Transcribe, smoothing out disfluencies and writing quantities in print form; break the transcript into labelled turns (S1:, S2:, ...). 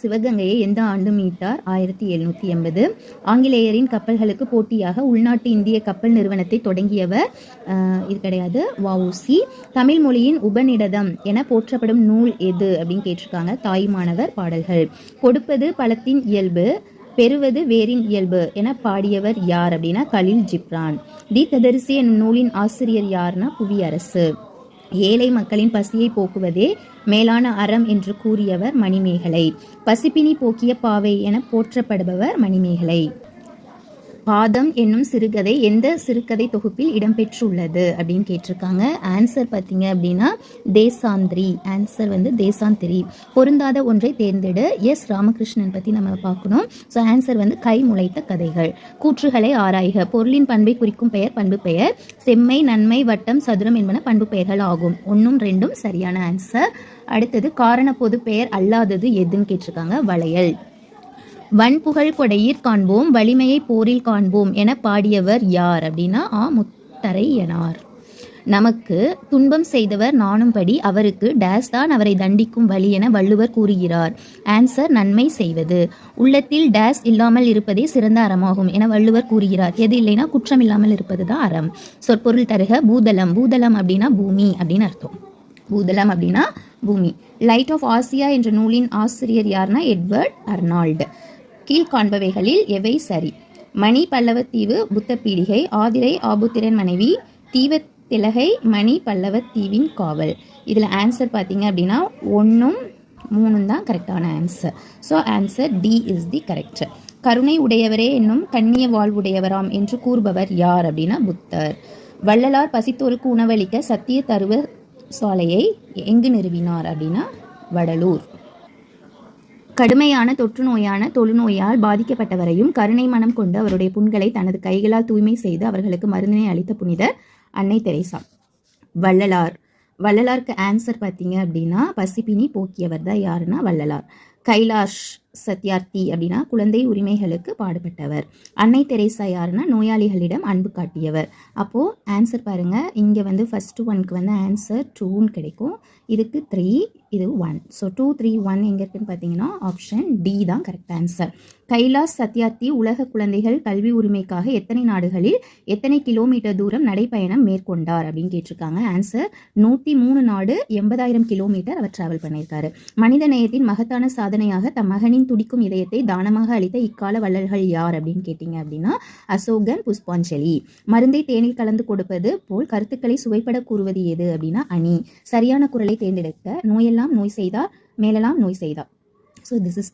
S1: சிவகங்கையை எந்த ஆண்டு மீட்டார்? 1780. ஆங்கிலேயரின் கப்பல்களுக்கு போட்டியாக உள்நாட்டு இந்திய கப்பல் நிறுவனத்தை தொடங்கியவர் இது கிடையாது, வ.உ.சி. தமிழ் மொழியின் உபநிடதம் என போற்றப்படும் நூல் எது அப்படின்னு கேட்டிருக்காங்க. தாய்மானவர் பாடல்கள். கொடுப்பது பழத்தின் இயல்பு, பெறுவது வேரின் இயல்பு என பாடியவர் யார் அப்படின்னா கலீல் ஜிப்ரான். தீர்க்கதரிசி என்னும் நூலின் ஆசிரியர் யார்னா புவியரசு. ஏழை மக்களின் பசியை போக்குவதே மேலான அறம் என்று கூறியவர் மணிமேகலை. பசிப்பினி போக்கிய பாவை என போற்றப்படுபவர் மணிமேகலை. பாதம் என்னும் சிறுகதை எந்த சிறுகதை தொகுப்பில் இடம்பெற்றுள்ளது அப்படின்னு கேட்டிருக்காங்க. ஆன்சர் பார்த்தீங்க அப்படின்னா தேசாந்திரி. ஆன்சர் தேசாந்திரி. பொருந்தாத ஒன்றை தேர்ந்தெடு. எஸ் ராமகிருஷ்ணன் பற்றி நம்ம பார்க்கணும். ஸோ ஆன்சர் கை முளைத்த கதைகள். கூற்றுகளை ஆராய்க. பொருளின் பண்பை குறிக்கும் பெயர் பண்பு பெயர். செம்மை, நன்மை, வட்டம், சதுரம் என்பன பண்பு பெயர்கள் ஆகும். 1, 2 சரியான ஆன்சர். அடுத்தது காரண பொது பெயர் அல்லாதது எதுன்னு கேட்டிருக்காங்க. வளையல். வன்புகழ் கொடையிற் காண்போம், வலிமையை போரில் காண்போம் என பாடியவர் யார் அப்படின்னா முத்தரையனார். நமக்கு துன்பம் செய்தவர் நாணும்படி அவருக்கு டேஸ் தான் அவரை தண்டிக்கும் வழி என வள்ளுவர் கூறுகிறார். ஆன்சர் நன்மை செய்வது. உள்ளத்தில் டேஸ் இல்லாமல் இருப்பதே சிறந்த அறமாகும் என வள்ளுவர் கூறுகிறார். எது இல்லைன்னா குற்றம் இல்லாமல் இருப்பது தான் அறம். சொற்பொருள் தருக. பூதலம். பூதலம் அப்படின்னா பூமி அப்படின்னு அர்த்தம். பூதலம் அப்படின்னா பூமி. லைட் ஆஃப் ஆசியா என்ற நூலின் ஆசிரியர் யார்னா எட்வர்ட் அர்னால்டு. கீழ்காண்பவைகளில் எவை சரி? மணி பல்லவத்தீவு புத்த பீடிகை. ஆதிரை ஆபுத்திரன் மனைவி. தீவத்திலகை மணி பல்லவத்தீவின் காவல். இதில் ஆன்சர் பார்த்தீங்க அப்படின்னா 1, 3 தான் கரெக்டான answer. So answer D is the correct. கருணை உடையவரே என்னும் கண்ணிய வாழ்வுடையவராம் என்று கூறுபவர் யார் அப்படின்னா புத்தர். வள்ளலார் பசித்தோருக்கு உணவளிக்க சத்திய தருவ சாலையை எங்கு நிறுவினார் அப்படின்னா வடலூர். கடுமையான தொற்று நோயான தொழுநோயால் பாதிக்கப்பட்டவரையும் கருணை மனம் கொண்டு அவருடைய புண்களை தனது கைகளால் தூய்மை செய்து அவர்களுக்கு மருந்தினை அளித்த புனிதர் அன்னை தெரேசா. வள்ளலார். வள்ளலாருக்கு ஆன்சர் பார்த்தீங்க அப்படின்னா பசிப்பினி போக்கியவர் தான் யாருன்னா வள்ளலார். கைலாஷ் சத்யார்த்தி அப்படின்னா குழந்தை உரிமைகளுக்கு பாடுபட்டவர். அன்னை தெரேசா யாருன்னா நோயாளிகளிடம் அன்பு காட்டியவர். அப்போது ஆன்சர் பாருங்கள், இங்கே ஃபர்ஸ்ட் ஒன்க்கு ஆன்சர் 2ன்னு கிடைக்கும். இதுக்கு 3, இது 1. ஸோ 2, 3, 1 எங்கே இருக்குன்னு பார்த்தீங்கன்னா ஆப்ஷன் டி தான் கரெக்ட் ஆன்சர். கைலாஷ் சத்யார்த்தி உலக குழந்தைகள் கல்வி உரிமைக்காக எத்தனை நாடுகளில் எத்தனை கிலோமீட்டர் தூரம் நடைப்பயணம் மேற்கொண்டார் அப்படின்னு கேட்டிருக்காங்க. ஆன்சர் 103 நாடு, 80,000 கிலோமீட்டர் அவர் டிராவல் பண்ணியிருக்காரு. மனித நேயத்தின் மகத்தான சாதனையாக தம் மகனின் துடிக்கும் இதயத்தை தானமாக அளித்த இக்கால வள்ளல்கள் யார் அப்படின்னு கேட்டீங்க அப்படின்னா அசோகன், புஷ்பாஞ்சலி. மருந்தை தேனில் கலந்து கொடுப்பது போல் கருத்துக்களை சுவைப்பட கூறுவது எது அப்படின்னா அணி. சரியான குரலை தேர்ந்தெடுக்க. நோயெல்லாம் நோய் செய்தார், மேலெல்லாம் நோய் செய்தார். So this is